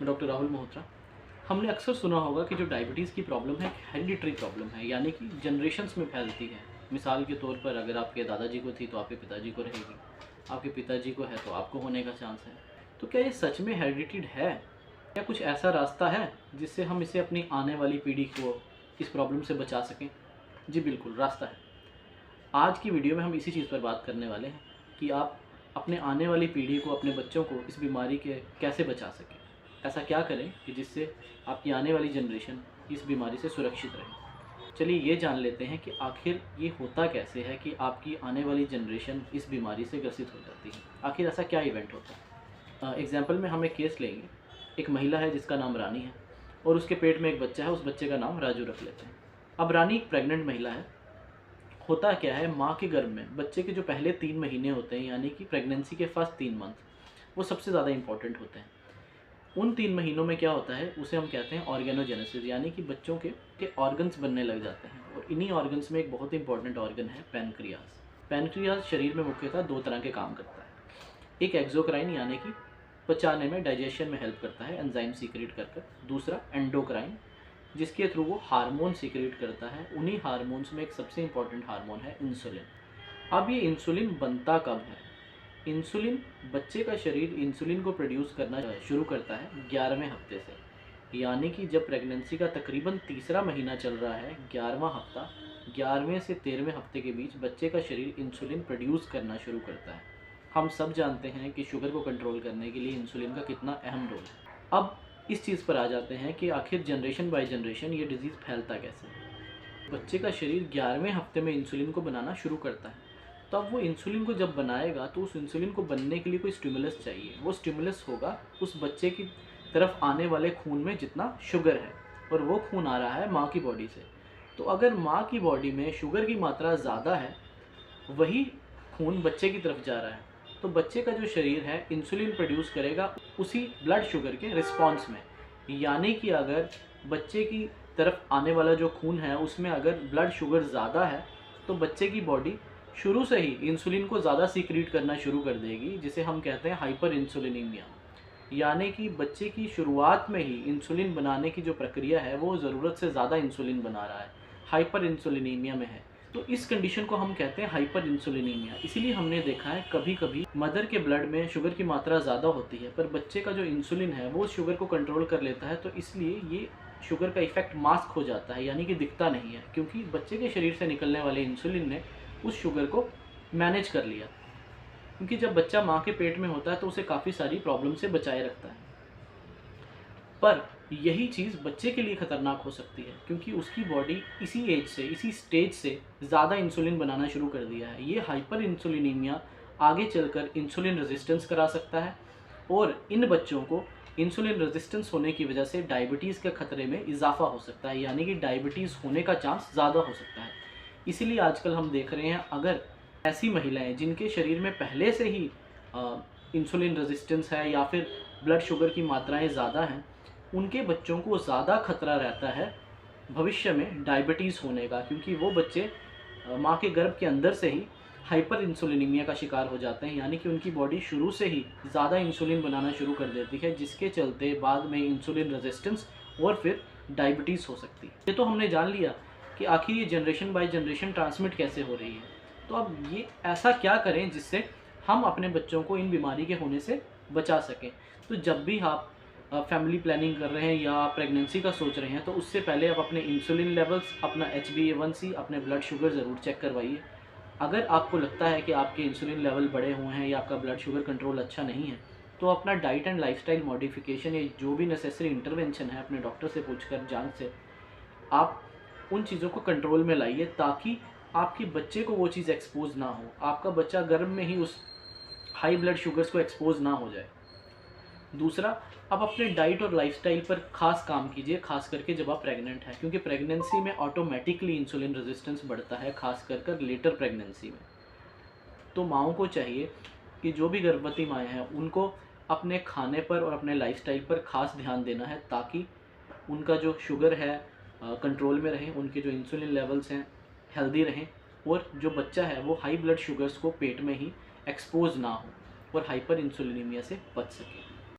मैं डॉक्टर राहुल मल्होत्रा। हमने अक्सर सुना होगा कि जो डायबिटीज़ की प्रॉब्लम है हेरिडिटरी प्रॉब्लम है, यानी कि जनरेशन्स में फैलती है। मिसाल के तौर पर अगर आपके दादाजी को थी तो आपके पिताजी को रहेगी, आपके पिताजी को है तो आपको होने का चांस है। तो क्या ये सच में हेरिडिटेड है? क्या कुछ ऐसा रास्ता है जिससे हम इसे अपनी आने वाली पीढ़ी को इस प्रॉब्लम से बचा सकें? जी बिल्कुल, रास्ता है। आज की वीडियो में हम इसी चीज़ पर बात करने वाले हैं कि आप अपने आने वाली पीढ़ी को, अपने बच्चों को इस बीमारी के कैसे बचा सकें। ऐसा क्या करें कि जिससे आपकी आने वाली जनरेशन इस बीमारी से सुरक्षित रहे। चलिए ये जान लेते हैं कि आखिर ये होता कैसे है कि आपकी आने वाली जनरेशन इस बीमारी से ग्रसित हो जाती है। आखिर ऐसा क्या इवेंट होता है। एग्जाम्पल में हम एक केस लेंगे। एक महिला है जिसका नाम रानी है और उसके पेट में एक बच्चा है, उस बच्चे का नाम राजू रख लेते हैं। अब रानी एक प्रेग्नेंट महिला है। होता क्या है, माँ के गर्भ में बच्चे के जो पहले 3 महीने होते हैं, यानी कि प्रेगनेंसी के फर्स्ट 3 मंथ, वो सबसे ज़्यादा इंपॉर्टेंट होते हैं। उन 3 महीनों में क्या होता है, उसे हम कहते हैं ऑर्गेनोजेनेसिस, यानी कि बच्चों के ऑर्गन्स बनने लग जाते हैं। और इन्हीं ऑर्गन्स में एक बहुत इंपॉर्टेंट ऑर्गन है पैनक्रियाज। पैनक्रियाज शरीर में मुख्यतः 2 तरह के काम करता है। एक एक्सोक्राइन, यानी कि पचाने में, डाइजेशन में हेल्प करता है एंजाइम सीक्रेट कर कर। दूसरा एंडोक्राइन, जिसके थ्रू वो हार्मोन सीक्रेट करता है। उन्हीं हार्मोन्स में एक सबसे इंपॉर्टेंट हार्मोन है इंसुलिन। अब ये इंसुलिन बनता कब है? इंसुलिन, बच्चे का शरीर इंसुलिन को प्रोड्यूस करना शुरू करता है 11वें हफ्ते से, यानी कि जब प्रेगनेंसी का तकरीबन तीसरा महीना चल रहा है, 11वां हफ्ता, 11वें से 13वें हफ्ते के बीच बच्चे का शरीर इंसुलिन प्रोड्यूस करना शुरू करता है। हम सब जानते हैं कि शुगर को कंट्रोल करने के लिए इंसुलिन का कितना अहम रोल है। अब इस चीज़ पर आ जाते हैं कि आखिर जनरेशन बाय जनरेशन ये डिज़ीज़ फैलता कैसे है। बच्चे का शरीर 11वें हफ्ते में इंसुलिन को बनाना शुरू करता है। तो अब वो इंसुलिन को जब बनाएगा तो उस इंसुलिन को बनने के लिए कोई स्टिमुलस चाहिए। वो स्टिमुलस होगा उस बच्चे की तरफ आने वाले खून में जितना शुगर है, और वो खून आ रहा है माँ की बॉडी से। तो अगर माँ की बॉडी में शुगर की मात्रा ज़्यादा है, वही खून बच्चे की तरफ जा रहा है, तो बच्चे का जो शरीर है इंसुलिन प्रोड्यूस करेगा उसी ब्लड शुगर के रिस्पॉन्स में। यानी कि अगर बच्चे की तरफ आने वाला जो खून है उसमें अगर ब्लड शुगर ज़्यादा है, तो बच्चे की बॉडी शुरू से ही इंसुलिन को ज़्यादा सीक्रेट करना शुरू कर देगी, जिसे हम कहते हैं हाइपर इंसुलिनीमिया। यानी कि बच्चे की शुरुआत में ही इंसुलिन बनाने की जो प्रक्रिया है वो ज़रूरत से ज़्यादा इंसुलिन बना रहा है, हाइपर इंसुलिनीमिया में है। तो इस कंडीशन को हम कहते हैं हाइपर इंसुलिनीमिया। इसीलिए हमने देखा है कभी कभी मदर के ब्लड में शुगर की मात्रा ज़्यादा होती है, पर बच्चे का जो इंसुलिन है वो शुगर को कंट्रोल कर लेता है। तो इसलिए ये शुगर का इफेक्ट मास्क हो जाता है, यानी कि दिखता नहीं है, क्योंकि बच्चे के शरीर से निकलने वाले इंसुलिन ने उस शुगर को मैनेज कर लिया। क्योंकि जब बच्चा माँ के पेट में होता है तो उसे काफ़ी सारी प्रॉब्लम से बचाए रखता है, पर यही चीज़ बच्चे के लिए ख़तरनाक हो सकती है, क्योंकि उसकी बॉडी इसी एज से, इसी स्टेज से ज़्यादा इंसुलिन बनाना शुरू कर दिया है। ये हाइपर इंसुलिनीमिया आगे चलकर इंसुलिन रेजिस्टेंस करा सकता है, और इन बच्चों को इंसुलिन रेजिस्टेंस होने की वजह से डायबिटीज़ के खतरे में इजाफा हो सकता है, यानी कि डायबिटीज़ होने का चांस ज़्यादा हो सकता है। इसीलिए आजकल हम देख रहे हैं, अगर ऐसी महिलाएं जिनके शरीर में पहले से ही इंसुलिन रेजिस्टेंस है या फिर ब्लड शुगर की मात्राएं ज़्यादा हैं, उनके बच्चों को ज़्यादा खतरा रहता है भविष्य में डायबिटीज़ होने का, क्योंकि वो बच्चे माँ के गर्भ के अंदर से ही हाइपर इंसुलिनीमिया का शिकार हो जाते हैं, यानी कि उनकी बॉडी शुरू से ही ज़्यादा इंसुलिन बनाना शुरू कर देती है, जिसके चलते बाद में इंसुलिन रेजिस्टेंस और फिर डायबिटीज़ हो सकती है। ये तो हमने जान लिया कि आखिर ये जनरेशन बाय जनरेशन ट्रांसमिट कैसे हो रही है। तो अब ये ऐसा क्या करें जिससे हम अपने बच्चों को इन बीमारी के होने से बचा सकें। तो जब भी आप फैमिली प्लानिंग कर रहे हैं या प्रेगनेंसी का सोच रहे हैं, तो उससे पहले आप अपने इंसुलिन लेवल्स, अपना HbA1c, अपने ब्लड शुगर ज़रूर चेक करवाइए। अगर आपको लगता है कि आपके इंसुलिन लेवल बढ़े हुए हैं या आपका ब्लड शुगर कंट्रोल अच्छा नहीं है, तो अपना डाइट एंड लाइफस्टाइल मॉडिफिकेशन या जो भी नेसेसरी इंटरवेंशन है अपने डॉक्टर से पूछकर, जान से आप उन चीज़ों को कंट्रोल में लाइए, ताकि आपके बच्चे को वो चीज़ एक्सपोज ना हो, आपका बच्चा गर्भ में ही उस हाई ब्लड शुगर्स को एक्सपोज ना हो जाए। दूसरा, आप अपने डाइट और लाइफस्टाइल पर खास काम कीजिए, खास करके जब आप प्रेग्नेंट हैं, क्योंकि प्रेगनेंसी में ऑटोमेटिकली इंसुलिन रेजिस्टेंस बढ़ता है, खास कर लेटर प्रेगनेंसी में। तो माँओं को चाहिए कि जो भी गर्भवती माएँ हैं उनको अपने खाने पर और अपने लाइफस्टाइल पर खास ध्यान देना है, ताकि उनका जो शुगर है कंट्रोल में रहे, उनके जो इंसुलिन लेवल्स हैं हेल्दी रहें, और जो बच्चा है वो हाई ब्लड शुगर्स को पेट में ही एक्सपोज ना हो और हाइपर इंसुलिनीमिया से बच सके।